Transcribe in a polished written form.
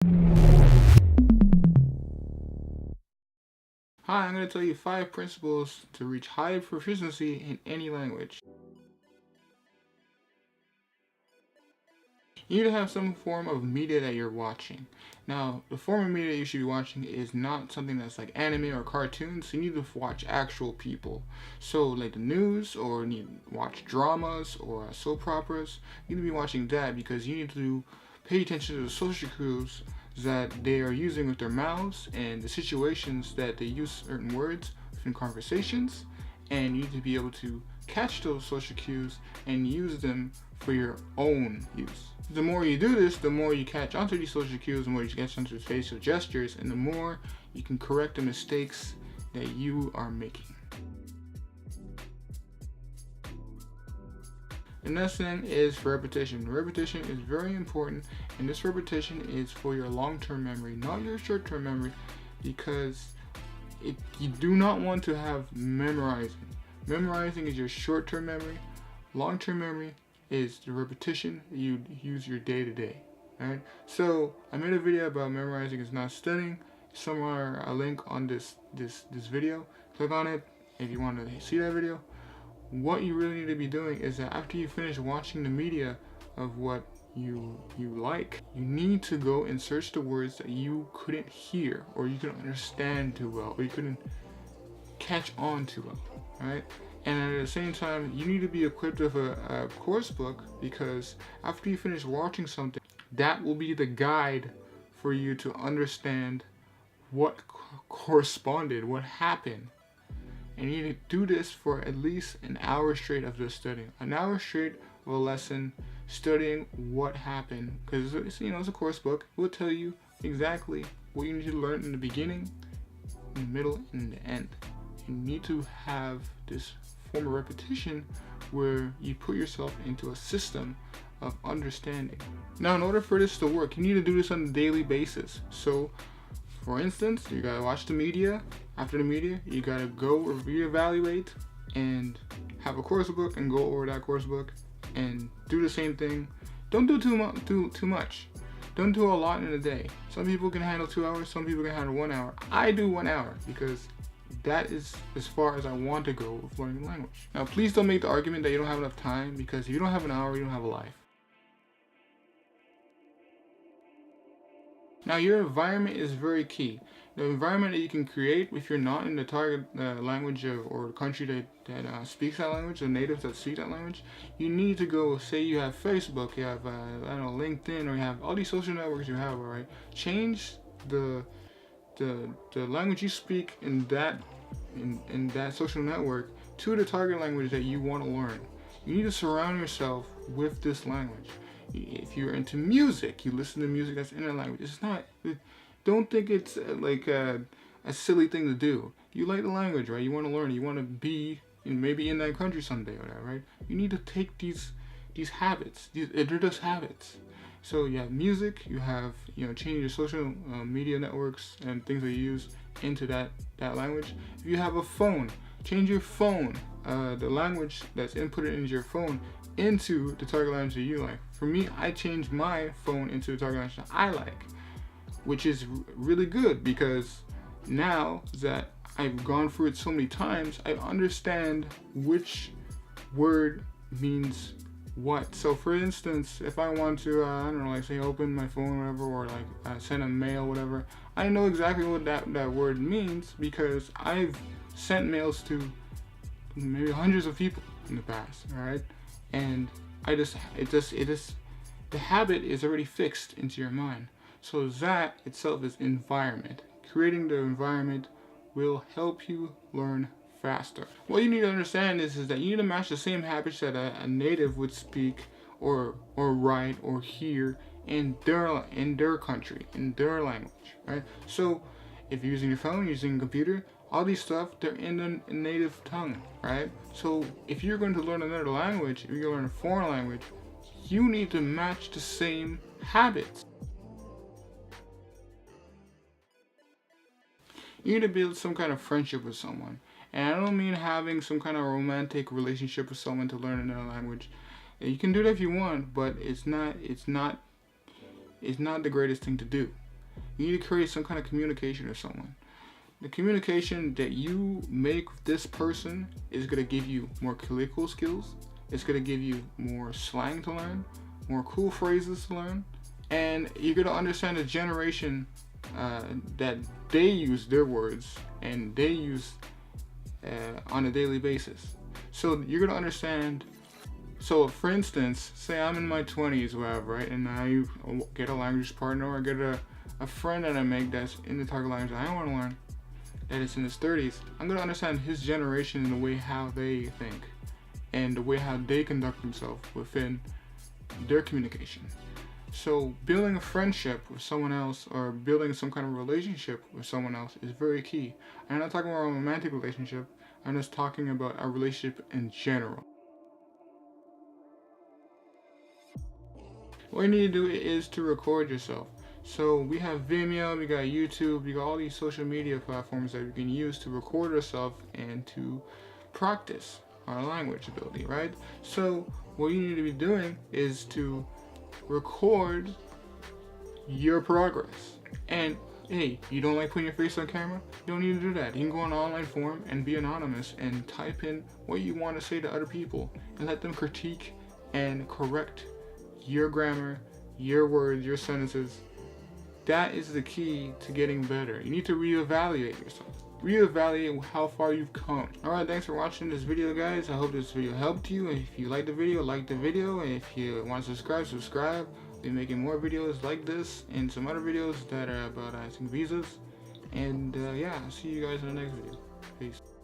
Hi, I'm going to tell you 5 principles to reach high proficiency in any language. You need to have some form of media that you're watching. Now, the form of media you should be watching is not something that's like anime or cartoons. You need to watch actual people. So, like the news, or you need to watch dramas or soap operas. You need to be watching that because you need to pay attention to the social cues that they are using with their mouths and the situations that they use certain words in conversations, and you need to be able to catch those social cues and use them for your own use. The more you do this, the more you catch onto these social cues, the more you catch onto facial gestures, and the more you can correct the mistakes that you are making. The next thing is repetition. Repetition is very important, and this repetition is for your long-term memory, not your short-term memory, because you do not want to have memorizing. Memorizing is your short-term memory. Long-term memory is the repetition you use your day-to-day. Alright? So I made a video about memorizing is not studying. Somewhere a link on this video. Click on it if you want to see that video. What you really need to be doing is that after you finish watching the media of what you like, you need to go and search the words that you couldn't hear, or you couldn't understand too well, or you couldn't catch on too well, right? And at the same time, you need to be equipped with a course book, because after you finish watching something, that will be the guide for you to understand what corresponded, what happened. And you need to do this for at least an hour straight of just studying. An hour straight of a lesson, studying what happened. Because it's a course book. It will tell you exactly what you need to learn in the beginning, in the middle, and in the end. You need to have this form of repetition where you put yourself into a system of understanding. Now, in order for this to work, you need to do this on a daily basis. So, for instance, you gotta watch the media. After the media, you gotta go reevaluate and have a course book and go over that course book and do the same thing. Don't do too much. Don't do a lot in a day. Some people can handle 2 hours. Some people can handle 1 hour. I do 1 hour because that is as far as I want to go with learning language. Now, please don't make the argument that you don't have enough time, because if you don't have an hour, you don't have a life. Now, your environment is very key. The environment that you can create if you're not in the target language of, or country that speaks that language, the natives that speak that language, you need to go, say you have Facebook, you have LinkedIn, or you have all these social networks you have, alright? Change the language you speak in that social network to the target language that you want to learn. You need to surround yourself with this language. If you're into music, you listen to music that's in that language. It's not. Don't think it's like a silly thing to do. You like the language, right? You want to learn. You want to be maybe in that country someday, or whatever, right? You need to take these habits. They're just habits. So you have music. You have changing your social media networks and things that you use into that language. If you have a phone, change your phone, the language that's inputted into your phone, into the target language that you like. For me, I changed my phone into the target language that I like, which is really good, because now that I've gone through it so many times, I understand which word means what. So for instance, if I want to, like say open my phone or whatever, or like send a mail, whatever, I know exactly what that word means, because I've sent mails to maybe hundreds of people in the past, alright? And the habit is already fixed into your mind. So that itself is environment. Creating the environment will help you learn faster. What you need to understand is that you need to match the same habits that a native would speak or write or hear in their country, in their language, right? So if you're using your phone, you're using a computer, all these stuff, they're in the native tongue, right? So if you're going to learn another language, if you're going to learn a foreign language, you need to match the same habits. You need to build some kind of friendship with someone. And I don't mean having some kind of romantic relationship with someone to learn another language. You can do that if you want, but it's not the greatest thing to do. You need to create some kind of communication with someone. The communication that you make with this person is going to give you more colloquial skills. It's going to give you more slang to learn, more cool phrases to learn, and you're going to understand the generation that they use their words and they use on a daily basis. So you're going to understand. So for instance, say I'm in my 20s or whatever, right? And I get a language partner, or I get a friend that I make that's in the target language that I want to learn, that is in his 30s. I'm going to understand his generation and the way how they think and the way how they conduct themselves within their communication. So building a friendship with someone else or building some kind of relationship with someone else is very key. I'm not talking about a romantic relationship. I'm just talking about a relationship in general. What you need to do is to record yourself. So we have Vimeo, we got YouTube, we got all these social media platforms that we can use to record ourselves and to practice our language ability, right? So what you need to be doing is to record your progress. And hey, you don't like putting your face on camera? You don't need to do that. You can go on an online forum and be anonymous and type in what you want to say to other people and let them critique and correct your grammar, your words, your sentences. That is the key to getting better. You need to reevaluate yourself. Reevaluate how far you've come. Alright, thanks for watching this video, guys. I hope this video helped you. If you like the video, like the video. And if you want to subscribe, subscribe. I'll be making more videos like this and some other videos that are about, I think, visas. And yeah, I'll see you guys in the next video. Peace.